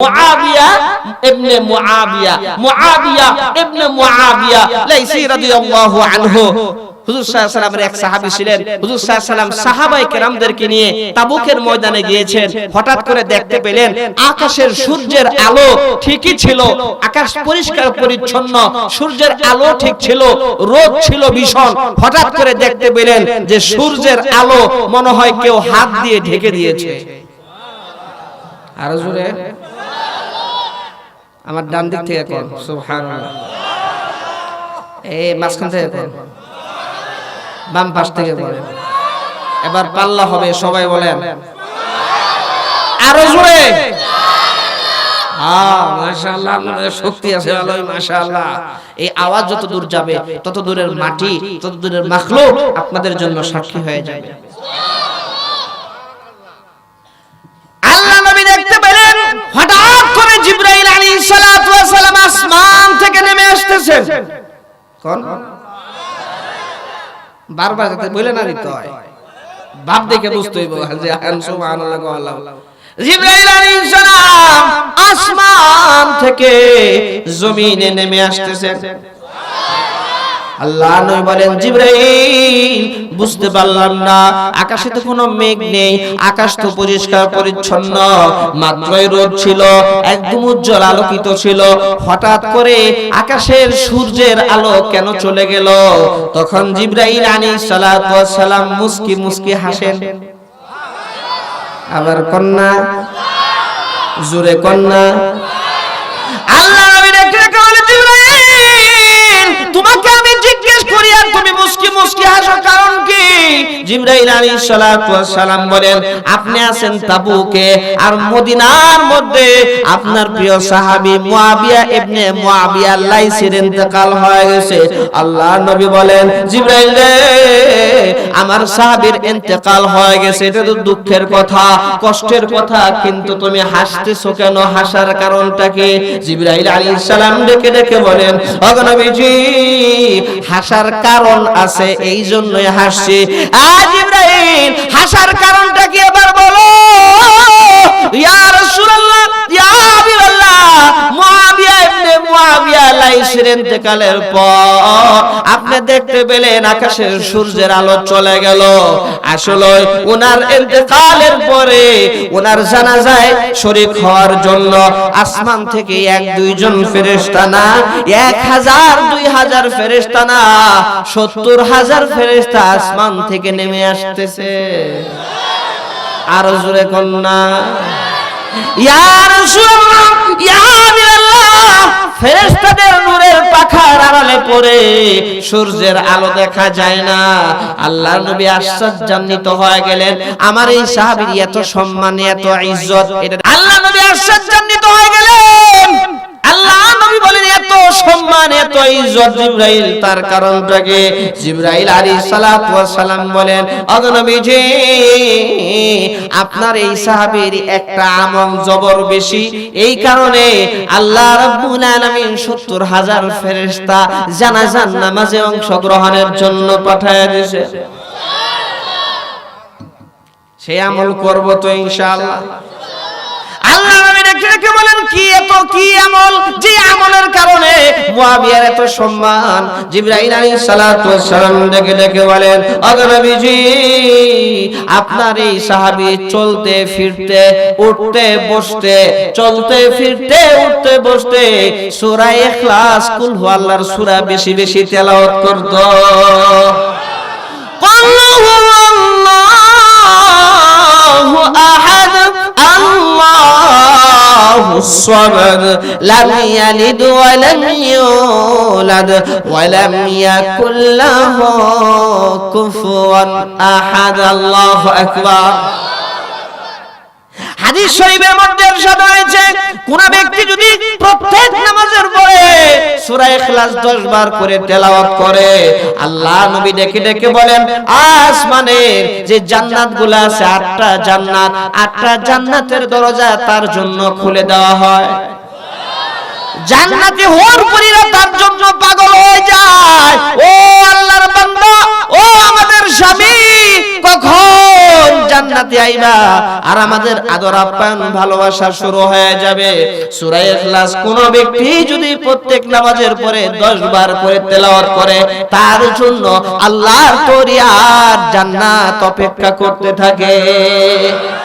মুআবিয়া ইবনে মুআবিয়া লাইসি রাদিয়াল্লাহু আনহু হুজুর সাল্লাল্লাহু আলাইহি ওয়াসাল্লামের এক সাহাবী ছিলেন। হুজুর সাল্লাল্লাহু আলাইহি ওয়াসাল্লাম সাহাবায়ে কেরামদেরকে নিয়ে তাবুকের ময়দানে গিয়েছেন। হঠাৎ করে দেখতে পেলেন আকাশের সূর্যের আলো ঠিকই ছিল, আকাশ পরিষ্কার পরিচ্ছন্ন, সূর্যের আলো ঠিক ছিল, রোদ ছিল ভীষণ। হঠাৎ করে দেখতে পেলেন যে সূর্যের আলো মনে হয় কেউ হাত দিয়ে ঢেকে দিয়েছে। আর জোরে আমার ডান দিক থেকে কোন সুবহানাল্লাহ, এই মাঝখান থেকে কোন, বাম পাশ থেকে বলেন। এবার পাল্লা হবে, সবাই বলেন আরো জোরে। মাশাআল্লাহ, আপনাদের শক্তি আছে ভালোই মাশাআল্লাহ। এই আওয়াজ যত দূর যাবে তত দূরের মাটি, তত দূরের মাখলুক আপনাদের জন্য সাক্ষী হয়ে যাবে। আল্লাহ নবী দেখতে পেলেন হঠাৎ করে জিবরাইল আলাইহিস সালাতু ওয়াস সালাম আসমান থেকে নেমে আসতেছেন। কোন বারবার যাতে বলে না দিতে হয়, ভাব দেখে বুঝতে হইব যে সুবহানাল্লাহ আল্লাহ। জিবরাইল আলাইহিস সালাম আসমান থেকে জমিনে নেমে আসতেছেন। আল্লাহ নবী বলেন জিবরাইল বুঝতে পারলাম না, আকাশে তো কোনো মেঘ নেই, আকাশ তো পরিষ্কার পরিচ্ছন্ন, মাত্রই রোদ ছিল, একদম উজ্জ্বল আলোকিত ছিল, হঠাৎ করে আকাশের সূর্যের আলো কেন চলে গেল? তখন জিবরাইল আলাইহিস সালাতু ওয়াস সালাম মুস্কি মুস্কি হাসেন। আবার কন্যা জোরে কন্যা। আল্লাহ নবী দেখে বলে জিবরাইল তোমাকে আমি জিজ্ঞেস করি আর তুমি মুস্কি মুস্কি হাসো, কারণ কি? জিবরাইল আলাইহিস সালাতু ওয়াস সালাম বলেন আপনি আছেন তাবুকে, আর মদিনার মধ্যে আপনার প্রিয় সাহাবী মুআবিয়া ইবনে মুআবিয়া লাইসির ইন্তেকাল হয়ে গেছে। আল্লাহ নবী বলেন জিবরাইল রে, আমার সাহাবীর ইন্তেকাল হয়ে গেছে, এটা তো দুঃখের কথা, কষ্টের কথা, কিন্তু তুমি হাসতেছো কেন? হাসার কারণটা কি? জিবরাইল আলাইহিস সালাম ডেকে ডেকে বলেন ও নবীজি, হাসার কারণ আছে, এই জন্যই হাসছি। জিবরাইল হাসার কারণটা কি এবার বলো। ইয়া রাসূলুল্লাহ, ইয়া হাবিবাল্লাহ, মুআবিয়া ইবনে মুআবিয়া লাইসির ইন্তেকালের পর আপনি দেখতে পেলেন আকাশের সূর্যের আলো চলে গেল। আসলে ওনার ইন্তেকালের পরে ওনার জানাজায় শরীক হওয়ার জন্য আসমান থেকে এক দুইজন ফেরেশতা না, 1000 2000 ফেরেশতা না, 70,000 ফেরেশতা আসমান থেকে নেমে আসতেছে। আর জোরে কন্যা ইয়া রাসূলুল্লাহ, ইয়া হাবিবাল্লাহ, ফেরেশতাদের নূরের পাখার আড়ালে পড়ে সূর্যের আলো দেখা যায় না। আল্লাহর নবী আশ্চর্যান্বিত হয়ে গেলেন, আমার এই সাহাবীর এত সম্মান, এত ইজ্জত, এটা আল্লাহ নবী আশ্চর্যান্বিত হয়ে গেলেন। আল্লাহ নবী বলেন এত সম্মান, এত ইজ্জত জিবরাইল, তার কারণটা কি? জিবরাইল আলাইহিস সালাতু ওয়াস সালাম বলেন ও নবীজি, আপনার এই সাহাবীর একটা আমল জবর বেশি, এই কারণে আল্লাহ রাব্বুল আলামিন 70,000 ফেরেশতা জানাজার নামাজে অংশগ্রহণের জন্য পাঠায় দিয়েছে। সেই আমল করব তো ইনশাআল্লাহ। আল্লাহ নবী ডেকে বলেন কি এত কি আমল, যে আমলের কারণে মুআবিয়ার এত সম্মান? জিবরাইল আলাইহিস সালাতু ওয়াস সালাম ডেকে ডেকে বলেন ও নবীজি, আপনার এই সাহাবী চলতে ফিরতে উঠতে বসতে, চলতে ফিরতে উঠতে বসতে সূরা ইখলাস, কুল হু আল্লাহর সূরা বেশি বেশি তেলাওয়াত করত। আল্লাহু আহাদ, আল্লাহুস সামাদ, লাম ইয়ালিদ ওয়া লাম ইউলাদ ওয়া লাম ইয়াকুল লাহু কুফুয়ান আহাদ। আল্লাহু আকবার। হাদিস শরীফের মধ্যে ইরশাদ হয়েছে কোন ব্যক্তি যদি প্রত্যেক নামাজের পরে সূরা ইখলাস 10 বার করে তেলাওয়াত করে, আল্লাহ নবী ডেকে ডেকে বলেন আসমানের যে জান্নাতগুলো আছে 8টা জান্নাত, 8টা জান্নাতের দরজা তার জন্য খুলে দেওয়া হয়। জান্নাতে হুরপুরীরা তার জন্য পাগল হয়ে যায়। ও আল্লাহর বান্দা, ও আমাদের স্বামী, কখন জান্নাতে আইবা আর আমাদের আদর আপ্যায়ন ভালোবাসা শুরু হয়ে যাবে। সূরা ইখলাস কোন ব্যক্তি যদি প্রত্যেক নামাজের পরে 10 বার করে তেলাওয়াত করে তার জন্য আল্লাহর তৈরি আর জান্নাত অপেক্ষা করতে থাকে।